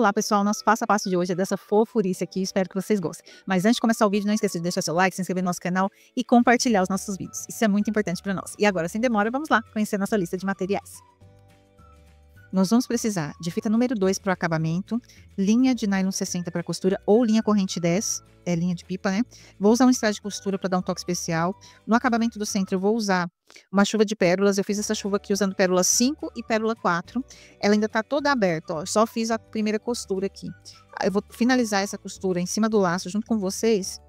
Olá pessoal, nosso passo a passo de hoje é dessa fofurice aqui, espero que vocês gostem. Mas antes de começar o vídeo, não esqueça de deixar seu like, se inscrever no nosso canal e compartilhar os nossos vídeos. Isso é muito importante para nós. E agora, sem demora, vamos lá conhecer nossa lista de materiais. Nós vamos precisar de fita número 2 para o acabamento, linha de nylon 60 para costura ou linha corrente 10, é linha de pipa, né? Vou usar um strass de costura para dar um toque especial. No acabamento do centro eu vou usar uma chuva de pérolas. Eu fiz essa chuva aqui usando pérola 5 e pérola 4. Ela ainda tá toda aberta, ó. Só fiz a primeira costura aqui. Eu vou finalizar essa costura em cima do laço junto com vocês,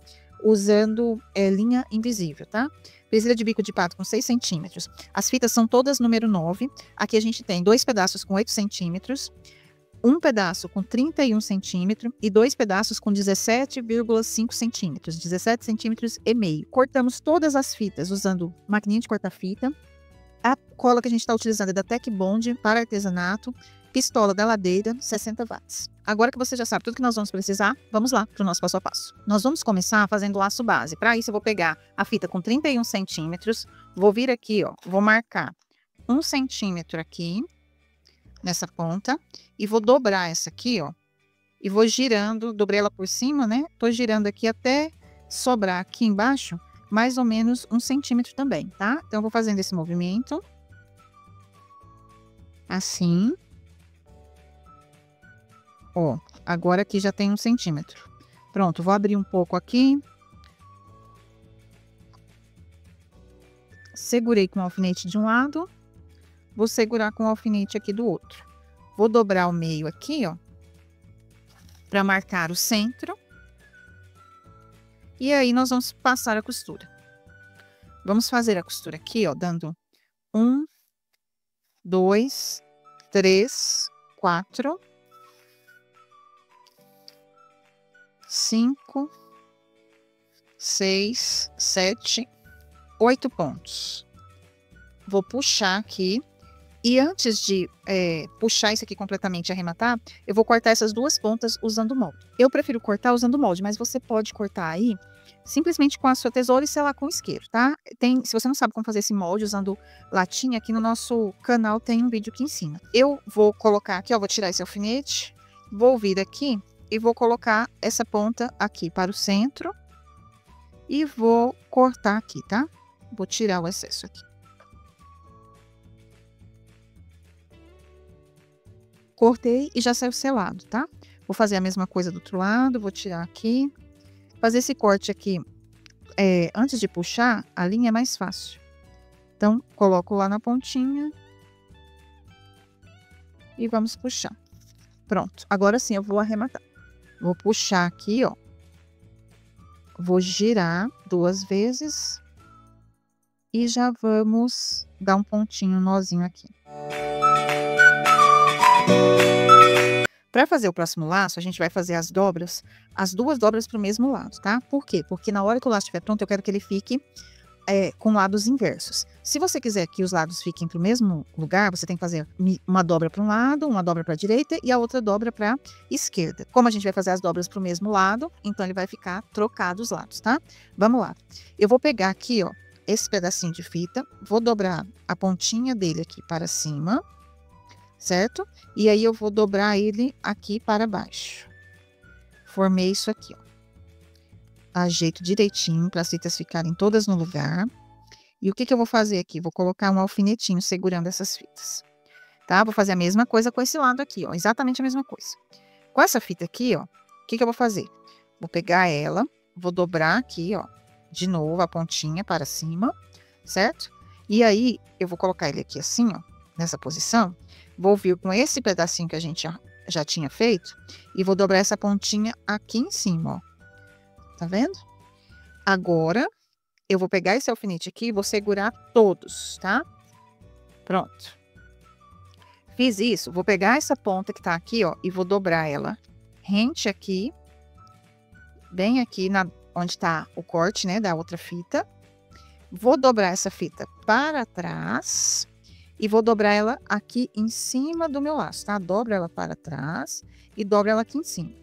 usando linha invisível, tá? Presilha de bico de pato com 6 centímetros. As fitas são todas número 9. Aqui a gente tem 2 pedaços com 8 centímetros, um pedaço com 31 centímetros e 2 pedaços com 17,5 centímetros, 17 centímetros e meio. Cortamos todas as fitas usando maquininha de cortar fita. A cola que a gente está utilizando é da Tec Bond para artesanato, pistola da Ladeira, 60 watts. Agora que você já sabe tudo que nós vamos precisar, vamos lá para o nosso passo a passo. Nós vamos começar fazendo o laço base. Para isso eu vou pegar a fita com 31 centímetros, vou vir aqui, ó, vou marcar 1 centímetro aqui, nessa ponta, e vou dobrar essa aqui, ó, e vou girando, dobrei ela por cima, né? Tô girando aqui até sobrar aqui embaixo mais ou menos 1 centímetro também, tá? Então eu vou fazendo esse movimento, assim. Ó, agora aqui já tem 1 centímetro. Pronto, vou abrir um pouco aqui. Segurei com o alfinete de um lado. Vou segurar com o alfinete aqui do outro. Vou dobrar o meio aqui, ó, para marcar o centro. E aí, nós vamos passar a costura. Vamos fazer a costura aqui, ó, dando 1, 2, 3, 4, 5, 6, 7, 8 pontos. Vou puxar aqui. E antes de puxar isso aqui completamente e arrematar, eu vou cortar essas duas pontas usando molde. Eu prefiro cortar usando molde, mas você pode cortar aí simplesmente com a sua tesoura e selar com isqueiro, tá? Se você não sabe como fazer esse molde usando latinha, aqui no nosso canal tem um vídeo que ensina. Eu vou colocar aqui, ó, vou tirar esse alfinete, vou vir aqui e vou colocar essa ponta aqui para o centro e vou cortar aqui, tá? Vou tirar o excesso aqui. Cortei e já saiu selado, tá? Vou fazer a mesma coisa do outro lado, vou tirar aqui. Fazer esse corte aqui, antes de puxar, a linha é mais fácil. Então, coloco lá na pontinha. E vamos puxar. Pronto, agora sim eu vou arrematar. Vou puxar aqui, ó. Vou girar 2 vezes. E já vamos dar um pontinho, um nozinho aqui. Para fazer o próximo laço, a gente vai fazer as dobras, as 2 dobras para o mesmo lado, tá? Por quê? Porque na hora que o laço estiver pronto, eu quero que ele fique com lados inversos. Se você quiser que os lados fiquem para o mesmo lugar, você tem que fazer uma dobra para um lado, uma dobra para a direita e a outra dobra para a esquerda. Como a gente vai fazer as dobras para o mesmo lado, então ele vai ficar trocado os lados, tá? Vamos lá. Eu vou pegar aqui, ó, esse pedacinho de fita, vou dobrar a pontinha dele aqui para cima, certo? E aí eu vou dobrar ele aqui para baixo. Formei isso aqui, ó. Ajeito direitinho para as fitas ficarem todas no lugar. E o que que eu vou fazer aqui? Vou colocar um alfinetinho segurando essas fitas, tá? Vou fazer a mesma coisa com esse lado aqui, ó. Exatamente a mesma coisa. Com essa fita aqui, ó, o que que eu vou fazer? Vou pegar ela, vou dobrar aqui, ó, de novo a pontinha para cima, certo? E aí, eu vou colocar ele aqui assim, ó, nessa posição. Vou vir com esse pedacinho que a gente já tinha feito e vou dobrar essa pontinha aqui em cima, ó. Tá vendo? Agora, eu vou pegar esse alfinete aqui e vou segurar todos, tá? Pronto. Fiz isso, vou pegar essa ponta que tá aqui, ó, e vou dobrar ela rente aqui, bem aqui onde tá o corte, né, da outra fita. Vou dobrar essa fita para trás e vou dobrar ela aqui em cima do meu laço, tá? Dobro ela para trás e dobro ela aqui em cima.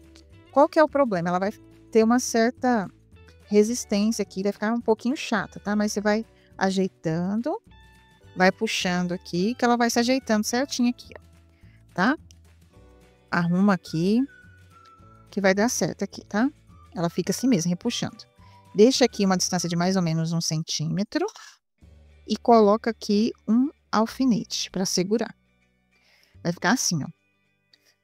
Qual que é o problema? Ela vai ter uma certa resistência aqui, vai ficar um pouquinho chata, tá? Mas você vai ajeitando, vai puxando aqui, que ela vai se ajeitando certinho aqui, ó, tá? arruma aqui, que vai dar certo aqui, tá? Ela fica assim mesmo, repuxando. Deixa aqui uma distância de mais ou menos 1 centímetro e coloca aqui um alfinete para segurar. Vai ficar assim, ó.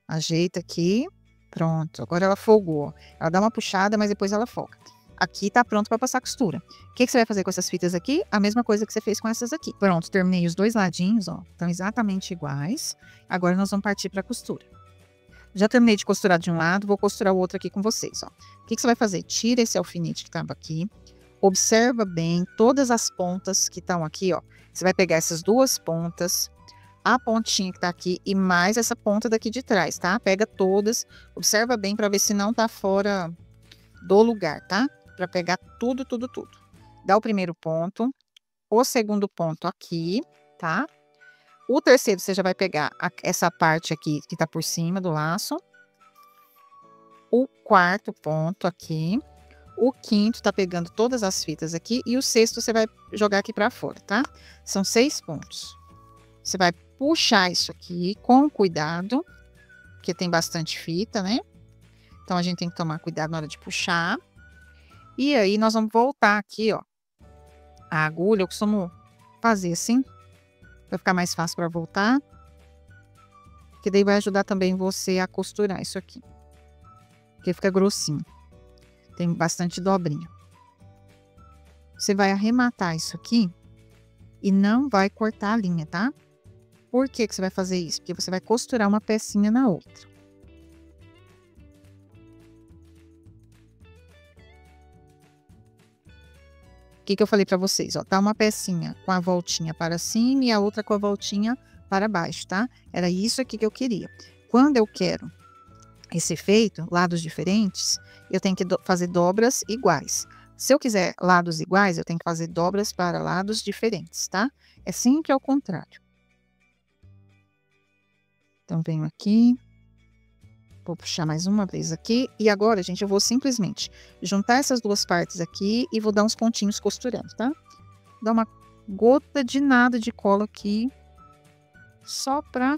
Ajeita aqui, pronto. Agora ela folgou, ó. Ela dá uma puxada, mas depois ela folga. Aqui tá pronto para passar costura. O que você vai fazer com essas fitas aqui? A mesma coisa que você fez com essas aqui. Pronto, terminei os dois ladinhos, ó. Estão exatamente iguais. Agora nós vamos partir para a costura. Já terminei de costurar de um lado, vou costurar o outro aqui com vocês, ó. O que você vai fazer? Tira esse alfinete que estava aqui. Observa bem todas as pontas que estão aqui, ó. Você vai pegar essas duas pontas, a pontinha que tá aqui e mais essa ponta daqui de trás, tá? Pega todas, observa bem para ver se não tá fora do lugar, tá? Para pegar tudo, tudo, tudo. Dá o primeiro ponto, o segundo ponto aqui, tá? O terceiro você já vai pegar essa parte aqui que tá por cima do laço. O quarto ponto aqui. O quinto tá pegando todas as fitas aqui. E o sexto você vai jogar aqui para fora, tá? São 6 pontos. Você vai puxar isso aqui com cuidado, porque tem bastante fita, né? Então a gente tem que tomar cuidado na hora de puxar. E aí nós vamos voltar aqui, ó. A agulha eu costumo fazer assim, vai ficar mais fácil para voltar. Que daí vai ajudar também você a costurar isso aqui. Porque fica grossinho. Tem bastante dobrinha. Você vai arrematar isso aqui e não vai cortar a linha, tá? Por que que você vai fazer isso? Porque você vai costurar uma pecinha na outra. O que que eu falei para vocês? Ó, tá uma pecinha com a voltinha para cima e a outra com a voltinha para baixo, tá? Era isso aqui que eu queria. Quando eu quero esse efeito, lados diferentes, eu tenho que fazer dobras iguais. Se eu quiser lados iguais, eu tenho que fazer dobras para lados diferentes, tá? É sempre ao contrário. Então, venho aqui. Vou puxar mais uma vez aqui. E agora, gente, eu vou simplesmente juntar essas duas partes aqui e vou dar uns pontinhos costurando, tá? Dar uma gota de nada de cola aqui. Só pra...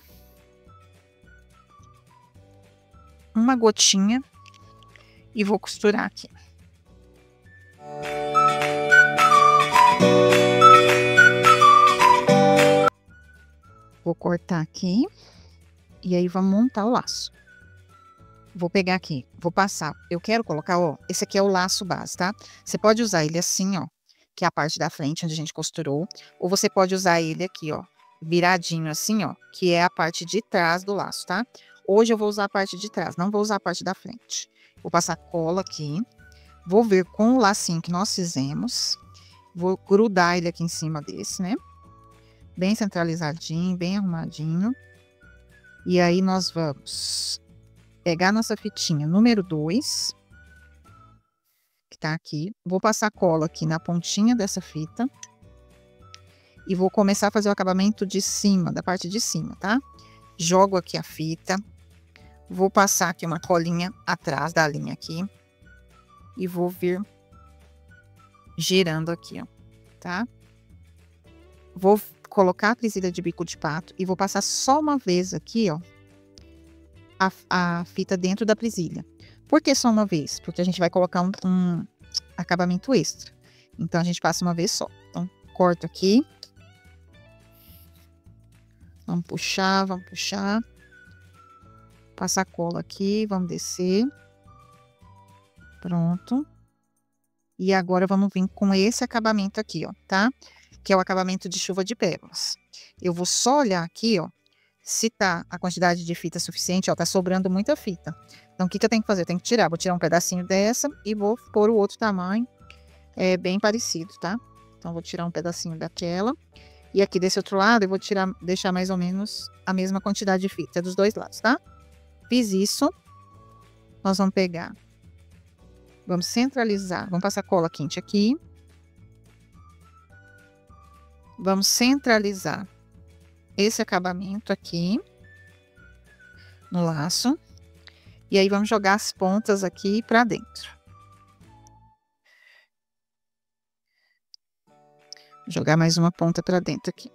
uma gotinha. E vou costurar aqui. Vou cortar aqui. E aí, vamos montar o laço. Vou pegar aqui, vou passar. Eu quero colocar, ó, esse aqui é o laço base, tá? Você pode usar ele assim, ó, que é a parte da frente onde a gente costurou. Ou você pode usar ele aqui, ó, viradinho assim, ó, que é a parte de trás do laço, tá? Hoje eu vou usar a parte de trás, não vou usar a parte da frente. Vou passar cola aqui. Vou ver com o lacinho que nós fizemos. Vou grudar ele aqui em cima desse, né? Bem centralizadinho, bem arrumadinho. E aí nós vamos pegar nossa fitinha número 2, que tá aqui. Vou passar cola aqui na pontinha dessa fita. E vou começar a fazer o acabamento de cima, da parte de cima, tá? Jogo aqui a fita. Vou passar aqui uma colinha atrás da linha aqui. E vou vir girando aqui, ó, tá? Vou colocar a presilha de bico de pato e vou passar só uma vez aqui, ó, a fita dentro da presilha. Por que só uma vez? Porque a gente vai colocar um acabamento extra. Então, a gente passa uma vez só. Então, corto aqui. Vamos puxar, vamos puxar. Passar cola aqui, vamos descer. Pronto. E agora, vamos vir com esse acabamento aqui, ó, tá? Que é o acabamento de chuva de pérolas. Eu vou só olhar aqui, ó, se tá a quantidade de fita suficiente, ó, tá sobrando muita fita. Então, o que que eu tenho que fazer? Eu tenho que tirar. Vou tirar um pedacinho dessa e vou pôr o outro tamanho, bem parecido, tá? Então, vou tirar um pedacinho daquela. E aqui desse outro lado, eu vou tirar, deixar mais ou menos a mesma quantidade de fita dos dois lados, tá? Fiz isso. Nós vamos pegar. Vamos centralizar. Vamos passar cola quente aqui. Vamos centralizar esse acabamento aqui no laço. E aí, vamos jogar as pontas aqui pra dentro. Vou jogar mais uma ponta pra dentro aqui.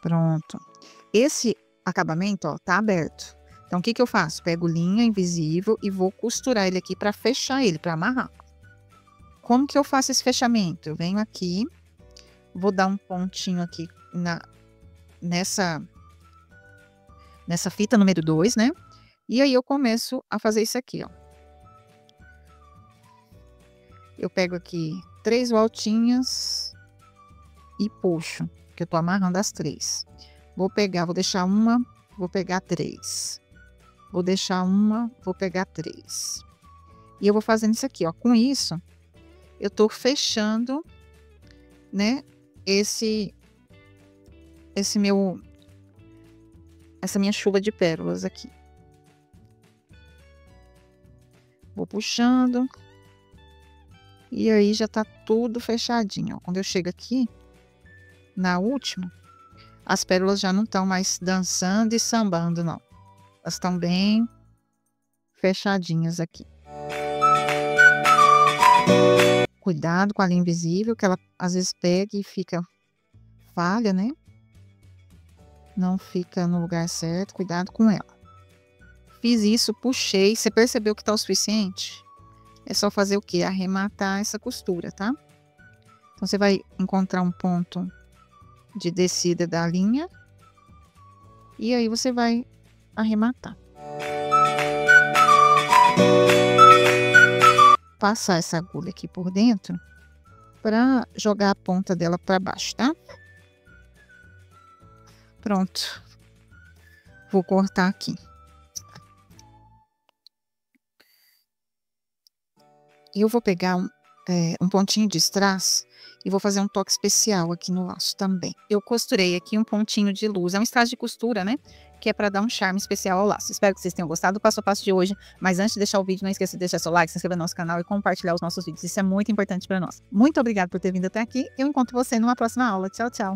Pronto. Esse acabamento, ó, tá aberto. Então, o que que eu faço? Pego linha invisível e vou costurar ele aqui para fechar ele, para amarrar. Como que eu faço esse fechamento? Eu venho aqui, vou dar um pontinho aqui nessa fita número 2, né? E aí eu começo a fazer isso aqui, ó. Eu pego aqui 3 voltinhas e puxo, que eu tô amarrando as 3. Vou deixar uma, vou pegar 3. Vou deixar uma, vou pegar 3. E eu vou fazendo isso aqui, ó. Com isso, eu tô fechando, né, essa minha chuva de pérolas aqui. Vou puxando. E aí já tá tudo fechadinho, ó. Quando eu chego aqui, na última, as pérolas já não estão mais dançando e sambando, não. Elas estão bem fechadinhas aqui. Cuidado com a linha invisível, que ela às vezes pega e fica falha, né? Não fica no lugar certo, cuidado com ela. Fiz isso, puxei, você percebeu que tá o suficiente? É só fazer o quê? Arrematar essa costura, tá? Então, você vai encontrar um ponto de descida da linha. E aí, você vai arrematar. Passar essa agulha aqui por dentro para jogar a ponta dela para baixo, tá? Pronto. Vou cortar aqui. E eu vou pegar um pontinho de strass e vou fazer um toque especial aqui no laço também. Eu costurei aqui um pontinho de luz, é um strass de costura, né? Que é para dar um charme especial ao laço. Espero que vocês tenham gostado do passo a passo de hoje, mas antes de deixar o vídeo, não esqueça de deixar seu like, se inscrever no nosso canal e compartilhar os nossos vídeos. Isso é muito importante para nós. Muito obrigada por ter vindo até aqui. Eu encontro você numa próxima aula. Tchau, tchau!